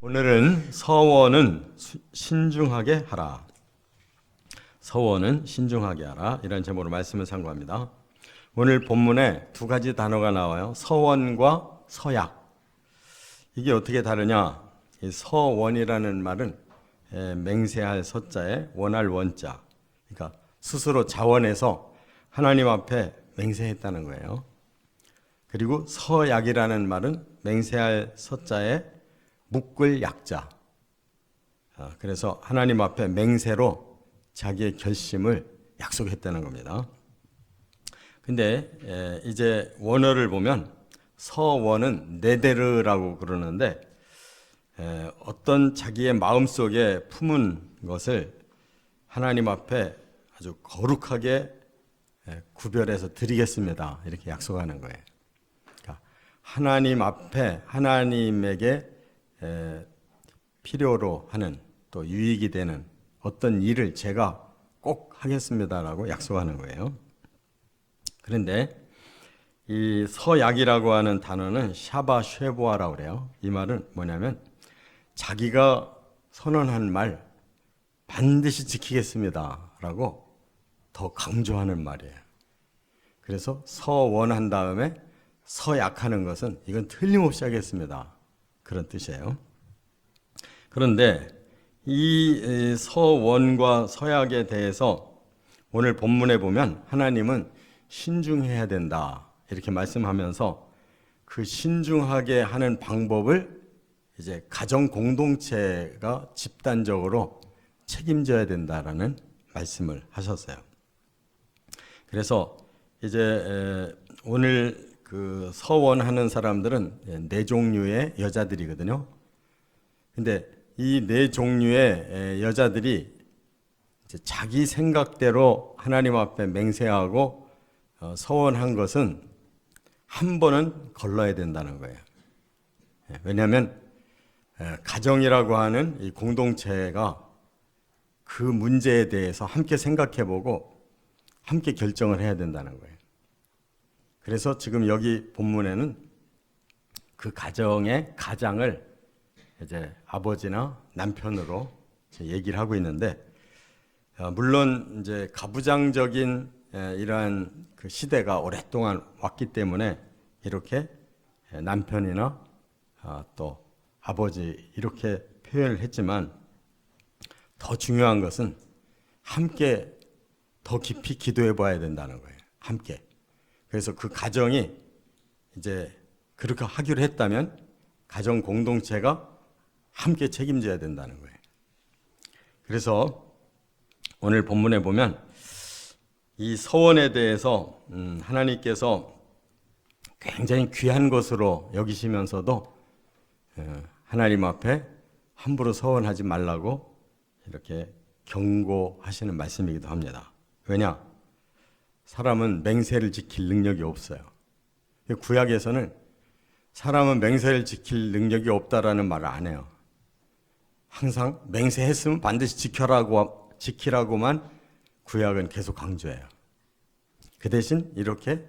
오늘은 서원은 신중하게 하라. 서원은 신중하게 하라. 이런 제목으로 말씀을 상고합니다. 오늘 본문에 두 가지 단어가 나와요. 서원과 서약. 이게 어떻게 다르냐? 이 서원이라는 말은 맹세할 서자에 원할 원자. 그러니까 스스로 자원해서 하나님 앞에 맹세했다는 거예요. 그리고 서약이라는 말은 맹세할 서자에 묶을 약자. 그래서 하나님 앞에 맹세로 자기의 결심을 약속했다는 겁니다. 근데 이제 원어를 보면 서원은 네데르라고 그러는데 어떤 자기의 마음속에 품은 것을 하나님 앞에 아주 거룩하게 구별해서 드리겠습니다. 이렇게 약속하는 거예요. 그러니까 하나님 앞에 하나님에게 필요로 하는 또 유익이 되는 어떤 일을 제가 꼭 하겠습니다라고 약속하는 거예요. 그런데 이 서약이라고 하는 단어는 샤바 쉐보아라고 그래요. 이 말은 뭐냐면 자기가 선언한 말 반드시 지키겠습니다라고 더 강조하는 말이에요. 그래서 서원한 다음에 서약하는 것은 이건 틀림없이 하겠습니다. 그런 뜻이에요. 그런데 이 서원과 서약에 대해서 오늘 본문에 보면 하나님은 신중해야 된다 이렇게 말씀하면서 그 신중하게 하는 방법을 이제 가정 공동체가 집단적으로 책임져야 된다라는 말씀을 하셨어요. 그래서 이제 오늘 그 서원하는 사람들은 네 종류의 여자들이거든요. 근데 이 네 종류의 여자들이 이제 자기 생각대로 하나님 앞에 맹세하고 서원한 것은 한 번은 걸러야 된다는 거예요. 왜냐하면 가정이라고 하는 이 공동체가 그 문제에 대해서 함께 생각해보고 함께 결정을 해야 된다는 거예요. 그래서 지금 여기 본문에는 그 가정의 가장을 이제 아버지나 남편으로 얘기를 하고 있는데, 물론 이제 가부장적인 이러한 그 시대가 오랫동안 왔기 때문에 이렇게 남편이나 또 아버지 이렇게 표현을 했지만 더 중요한 것은 함께 더 깊이 기도해 봐야 된다는 거예요. 함께. 그래서 그 가정이 이제 그렇게 하기로 했다면 가정 공동체가 함께 책임져야 된다는 거예요. 그래서 오늘 본문에 보면 이 서원에 대해서 하나님께서 굉장히 귀한 것으로 여기시면서도 하나님 앞에 함부로 서원하지 말라고 이렇게 경고하시는 말씀이기도 합니다. 왜냐? 사람은 맹세를 지킬 능력이 없어요. 구약에서는 사람은 맹세를 지킬 능력이 없다라는 말을 안 해요. 항상 맹세했으면 반드시 지키라고만 구약은 계속 강조해요. 그 대신 이렇게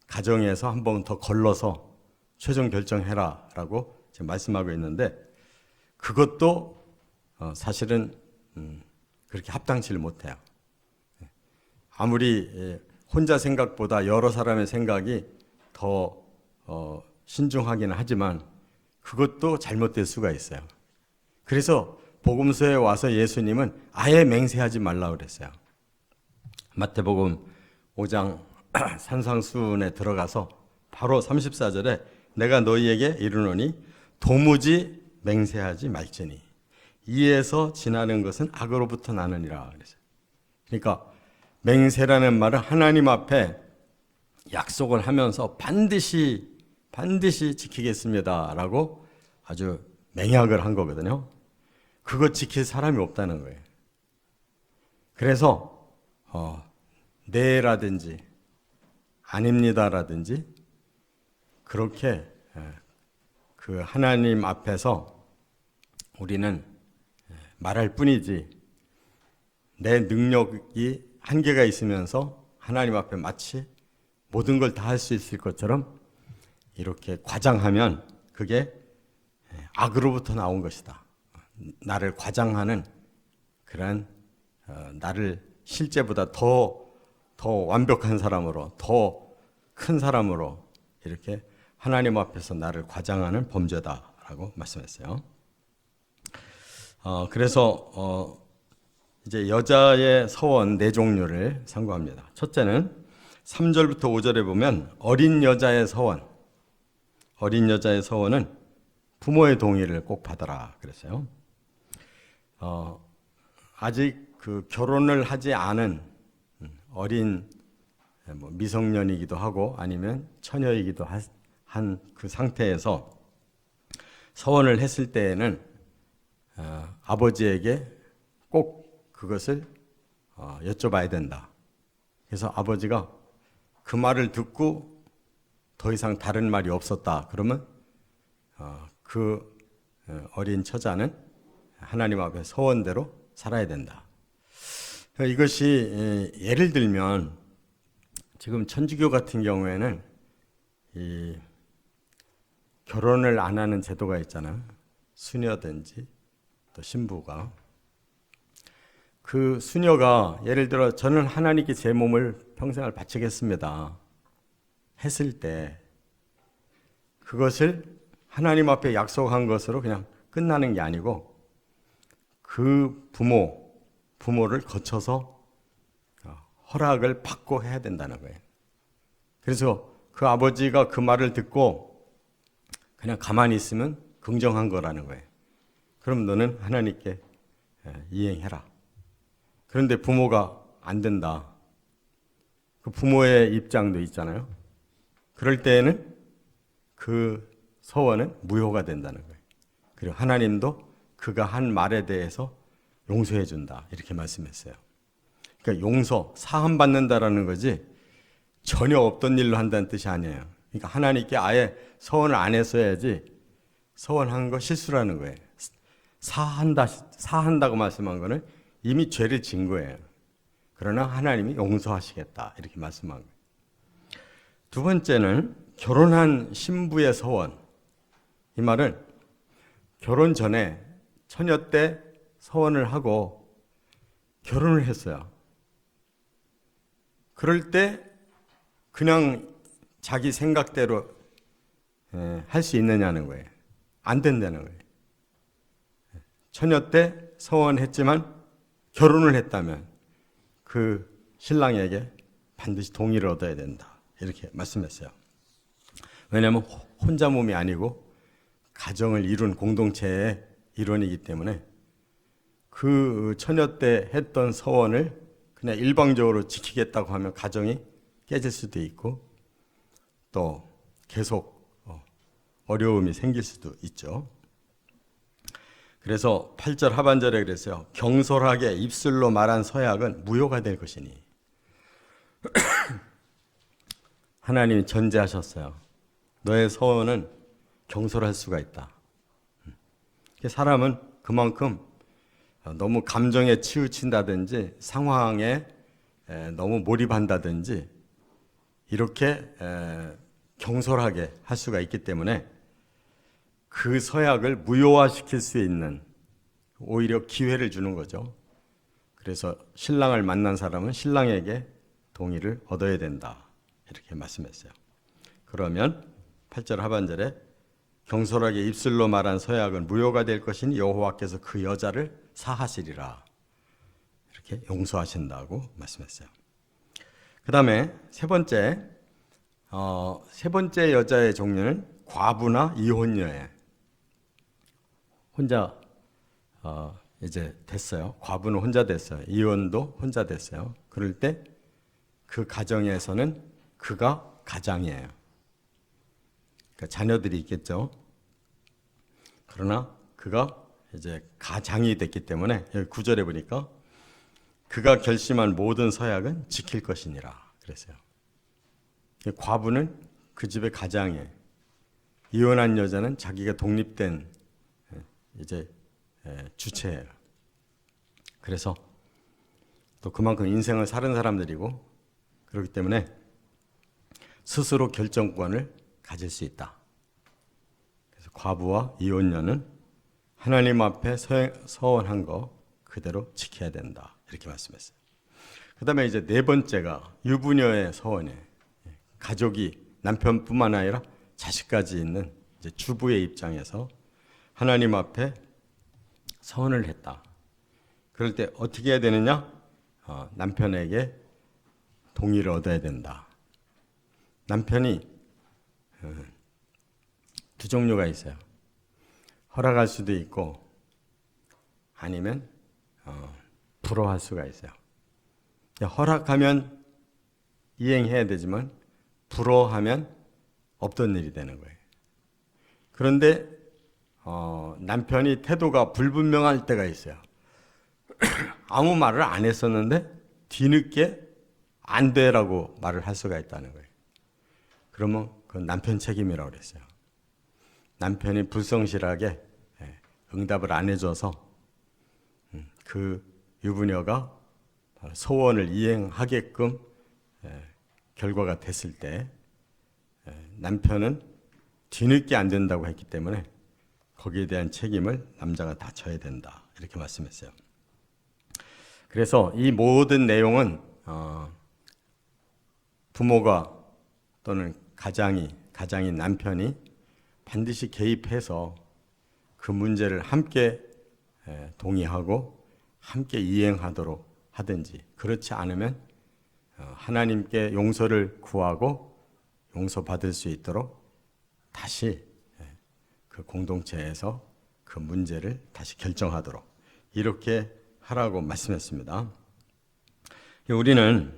가정에서 한 번 더 걸러서 최종 결정해라라고 지금 말씀하고 있는데 그것도 사실은 그렇게 합당치를 못해요. 아무리 혼자 생각보다 여러 사람의 생각이 더 신중하기는 하지만 그것도 잘못될 수가 있어요. 그래서 복음서에 와서 예수님은 아예 맹세하지 말라고 그랬어요. 마태복음 5장 산상수훈에 들어가서 바로 34절에 내가 너희에게 이르노니 도무지 맹세하지 말지니 이에서 지나는 것은 악으로부터 나느니라 그랬어요. 그러니까 맹세라는 말은 하나님 앞에 약속을 하면서 반드시 지키겠습니다라고 아주 맹약을 한 거거든요. 그거 지킬 사람이 없다는 거예요. 그래서 네라든지 아닙니다라든지 그렇게 그 하나님 앞에서 우리는 말할 뿐이지 내 능력이 한계가 있으면서 하나님 앞에 마치 모든 걸 다 할 수 있을 것처럼 이렇게 과장하면 그게 악으로부터 나온 것이다. 나를 과장하는 그런 나를 실제보다 더 완벽한 사람으로, 더 큰 사람으로 이렇게 하나님 앞에서 나를 과장하는 범죄다라고 말씀했어요. 그래서 이제 여자의 서원 네 종류를 상고합니다. 첫째는 3절부터 5절에 보면 어린 여자의 서원. 어린 여자의 서원은 부모의 동의를 꼭 받아라 그랬어요. 아직 그 결혼을 하지 않은 어린 미성년이기도 하고 아니면 처녀이기도 한 그 상태에서 서원을 했을 때에는 아버지에게 꼭 그것을 여쭤봐야 된다. 그래서 아버지가 그 말을 듣고 더 이상 다른 말이 없었다. 그러면 그 어린 처자는 하나님 앞에 서원대로 살아야 된다. 이것이 예를 들면 지금 천주교 같은 경우에는 이 결혼을 안 하는 제도가 있잖아요. 수녀든지 또 신부가. 그 수녀가 예를 들어 저는 하나님께 제 몸을 평생을 바치겠습니다 했을 때 그것을 하나님 앞에 약속한 것으로 그냥 끝나는 게 아니고 그 부모를 거쳐서 허락을 받고 해야 된다는 거예요. 그래서 그 아버지가 그 말을 듣고 그냥 가만히 있으면 긍정한 거라는 거예요. 그럼 너는 하나님께 이행해라. 그런데 부모가 안 된다. 그 부모의 입장도 있잖아요. 그럴 때에는 그 서원은 무효가 된다는 거예요. 그리고 하나님도 그가 한 말에 대해서 용서해 준다. 이렇게 말씀했어요. 그러니까 용서, 사함 받는다라는 거지 전혀 없던 일로 한다는 뜻이 아니에요. 그러니까 하나님께 아예 서원을 안 했어야지 서원한 거 실수라는 거예요. 사한다고 말씀한 거는 이미 죄를 진 거예요. 그러나 하나님이 용서하시겠다 이렇게 말씀한 거예요. 두 번째는 결혼한 신부의 서원. 이 말은 결혼 전에 처녀 때 서원을 하고 결혼을 했어요. 그럴 때 그냥 자기 생각대로 할 수 있느냐는 거예요. 안 된다는 거예요. 처녀 때 서원했지만 결혼을 했다면 그 신랑에게 반드시 동의를 얻어야 된다. 이렇게 말씀했어요. 왜냐하면 혼자 몸이 아니고 가정을 이룬 공동체의 일원이기 때문에 그 처녀 때 했던 서원을 그냥 일방적으로 지키겠다고 하면 가정이 깨질 수도 있고 또 계속 어려움이 생길 수도 있죠. 그래서 8절 하반절에 그랬어요. 경솔하게 입술로 말한 서약은 무효가 될 것이니. 하나님이 전제하셨어요. 너의 서원은 경솔할 수가 있다. 사람은 그만큼 너무 감정에 치우친다든지 상황에 너무 몰입한다든지 이렇게 경솔하게 할 수가 있기 때문에 그 서약을 무효화시킬 수 있는 오히려 기회를 주는 거죠. 그래서 신랑을 만난 사람은 신랑에게 동의를 얻어야 된다. 이렇게 말씀했어요. 그러면 8절 하반절에 경솔하게 입술로 말한 서약은 무효가 될 것이니 여호와께서 그 여자를 사하시리라. 이렇게 용서하신다고 말씀했어요. 그 다음에 세 번째 여자의 종류는 과부나 이혼녀예요. 혼자 이제 됐어요. 과부는 혼자 됐어요. 이혼도 혼자 됐어요. 그럴 때 그 가정에서는 그가 가장이에요. 그러니까 자녀들이 있겠죠. 그러나 그가 이제 가장이 됐기 때문에 여기 9절에 보니까 그가 결심한 모든 서약은 지킬 것이니라 그랬어요. 과부는 그 집의 가장이에요. 이혼한 여자는 자기가 독립된 이제 주체예요. 그래서 또 그만큼 인생을 사는 사람들이고 그렇기 때문에 스스로 결정권을 가질 수 있다. 그래서 그래서 과부와 이혼녀는 하나님 앞에 서원한 거 그대로 지켜야 된다. 이렇게 말씀했어요. 그 다음에 이제 네 번째가 유부녀의 서원에 가족이 남편뿐만 아니라 자식까지 있는 이제 주부의 입장에서 하나님 앞에 서원을 했다. 그럴 때 어떻게 해야 되느냐? 남편에게 동의를 얻어야 된다. 남편이 두 종류가 있어요. 허락할 수도 있고 아니면 불허할 수가 있어요. 허락하면 이행해야 되지만 불허하면 없던 일이 되는 거예요. 그런데 남편이 태도가 불분명할 때가 있어요. 아무 말을 안 했었는데 뒤늦게 안 돼라고 말을 할 수가 있다는 거예요. 그러면 그건 남편 책임이라고 그랬어요. 남편이 불성실하게 응답을 안 해줘서 그 유부녀가 소원을 이행하게끔 결과가 됐을 때 남편은 뒤늦게 안 된다고 했기 때문에 거기에 대한 책임을 남자가 다 져야 된다. 이렇게 말씀했어요. 그래서 이 모든 내용은 부모가 또는 가장인 남편이 반드시 개입해서 그 문제를 함께 동의하고 함께 이행하도록 하든지, 그렇지 않으면 하나님께 용서를 구하고 용서받을 수 있도록 다시 그 공동체에서 그 문제를 다시 결정하도록 이렇게 하라고 말씀했습니다. 우리는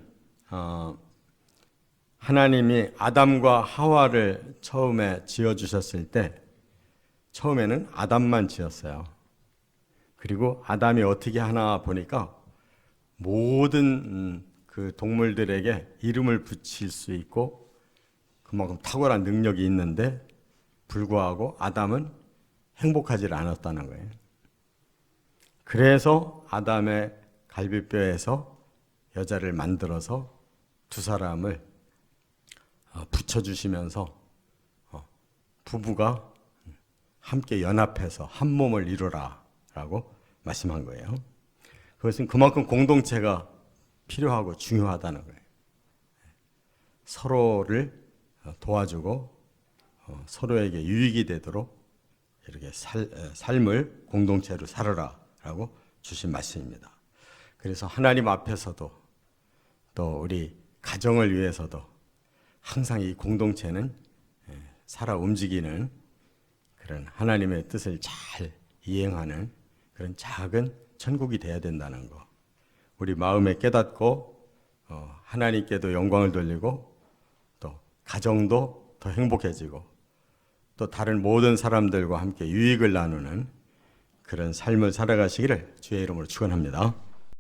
하나님이 아담과 하와를 처음에 지어주셨을 때 처음에는 아담만 지었어요. 그리고 아담이 어떻게 하나 보니까 모든 그 동물들에게 이름을 붙일 수 있고 그만큼 탁월한 능력이 있는데 불구하고 아담은 행복하지 않았다는 거예요. 그래서 아담의 갈비뼈에서 여자를 만들어서 두 사람을 붙여주시면서 부부가 함께 연합해서 한 몸을 이루라 라고 말씀한 거예요. 그것은 그만큼 공동체가 필요하고 중요하다는 거예요. 서로를 도와주고 서로에게 유익이 되도록 이렇게 삶을 공동체로 살아라 라고 주신 말씀입니다. 그래서 하나님 앞에서도 또 우리 가정을 위해서도 항상 이 공동체는 살아 움직이는 그런 하나님의 뜻을 잘 이행하는 그런 작은 천국이 되어야 된다는 거, 우리 마음에 깨닫고 하나님께도 영광을 돌리고 또 가정도 더 행복해지고 또 다른 모든 사람들과 함께 유익을 나누는 그런 삶을 살아가시기를 주의 이름으로 축원합니다.